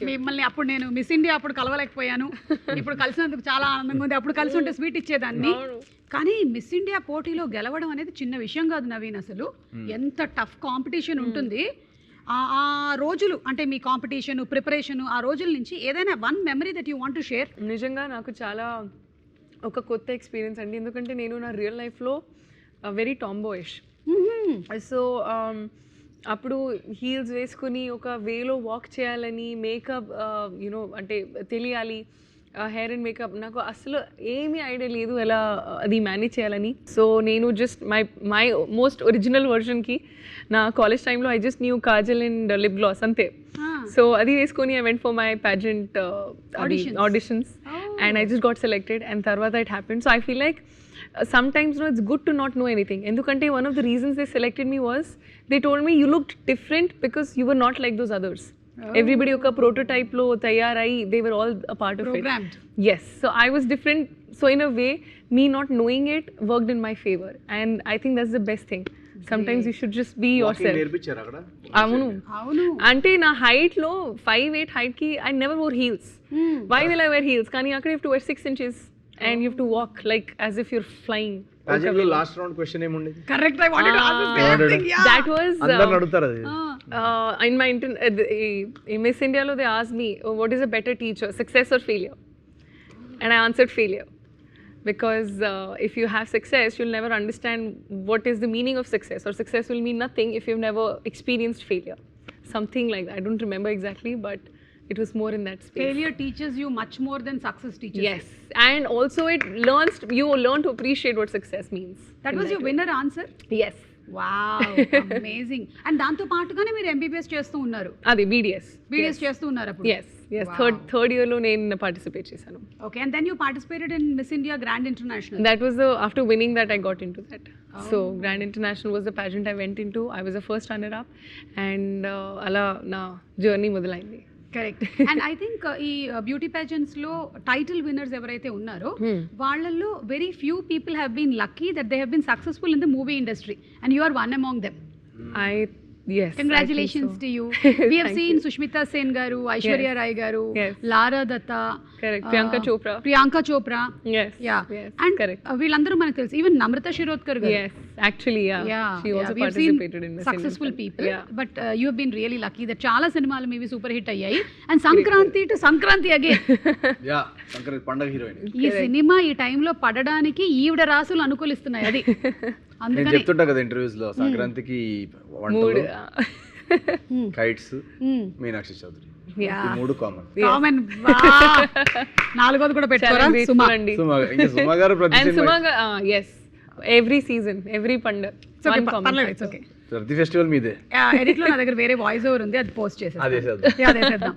మిమ్మల్ని అప్పుడు నేను మిస్ ఇండియా అప్పుడు కలవలేకపోయాను. ఇప్పుడు కలిసినందుకు చాలా ఆనందంగా ఉంది. అప్పుడు కలిసి ఉంటే స్వీట్ ఇచ్చేదాన్ని. కానీ మిస్ ఇండియా పోటీలో గెలవడం అనేది చిన్న విషయం కాదు నవీన్. అసలు ఎంత టఫ్ కాంపిటీషన్ ఉంటుంది. ఆ రోజులు అంటే మీ కాంపిటీషన్ ప్రిపరేషన్ ఆ రోజుల నుంచి ఏదైనా one memory that you want to share? నిజంగా నాకు చాలా ఒక కొత్త ఎక్స్పీరియన్స్ అండి. ఎందుకంటే నేను నా రియల్ లైఫ్లో వెరీ టాంబాయిష్. సో అప్పుడు హీల్స్ వేసుకుని ఒక వేలో వాక్ చేయాలని మేకప్ యూనో అంటే తెలియాలి, హెయిర్ అండ్ మేకప్ నాకు అసలు ఏమీ ఐడియా లేదు ఎలా అది మేనేజ్ చేయాలని. సో నేను జస్ట్ మై మోస్ట్ ఒరిజినల్ వర్షన్కి నా కాలేజ్ టైంలో I just new Kajal and lip gloss అంతే. సో అది వేసుకొని I went for my pageant auditions and I just got selected and tarvata it happened. So I feel like sometimes it's good to not know anything. Endukante one of the reasons they selected me was they told me you looked different because you were not like those others. Everybody oka prototype lo tayarai, they were all a part of Programmed. it. Yes, so I was different. So in a way me not knowing it worked in my favor and I think that's the best thing. Sometimes you should just be yourself. అవును అంటే నా height లో 5'8" height కి I never wore heels. Why will I wear heels? కానీ అక్కడ you have to wear 6 inches and you have to walk like as if you're flying. Pageant లో last round question ఏముండేది? Correct. I wanted to ask the same thing. Yeah. That was అందరూ అడుగుతారు అది. in my in Miss India lo they asked me what is a better teacher, success or failure? And I answered failure. Because if you have success, you'll never understand what is the meaning of success, or success will mean nothing if you've never experienced failure. Something like that. I don't remember exactly, but it was more in that space. Failure teaches you much more than success teaches. Yes, and also you learn to appreciate what success means. That was your winner answer? Yes. Wow, amazing. And దాంతో పాటుగానే మీరు MBBS చేస్తూ ఉన్నారు. అది BDS చేస్తూ ఉన్నారు అప్పుడు. Yes. Third year lo నేను participate చేశాను. Okay, and then you participated in Miss India Grand International. That was after winning that I got into that. So Grand International was the pageant I went into. I was the first runner up and ala na journey మొదలైంది. Correct. And I think ఈ beauty pageants లో title winners ఎవరైతే ఉన్నారో వాళ్ళల్లో very few people have been lucky that they have been successful in the movie industry and you are one among them. Yes, congratulations to you. We have seen Sushmita Sen garu, Aishwarya Rai garu, Lara Datta, correct, Priyanka Chopra. Yes, yeah, yes, and correct. వీళ్ళందరూ మనకు తెలుసు. Even నమ్రత శిరోద్కర్ గారు. Yes, actually she also we have participated in Miss successful India. people. But you have been really lucky that చాలా సినిమాలు మీవి super hit అయ్యాయి. And Sankranti again Sankranti పండగ heroine. ఈ సినిమా ఈ టైంలో పడడానికి ఈవిడ రాసులు అనుకూలిస్తున్నాయి. అది నేను చెప్తుంటా కదా ఇంటర్వ్యూస్ లో సంక్రాంతికి వంటలు, కైట్స్, మీనాక్షి చౌదరి ఈ మూడు కామన్. నాలుగోది కూడా పెట్టుకోరా సుమా గారు ప్రతి yes, every season, every పండగ ప్రతి ఫెస్టివల్ మీదే. ఎడిట్ లో నా దగ్గర వేరే వాయిస్ ఓవర్ ఉంది, అది పోస్ట్ చేసేది. అదే చేద్దాం.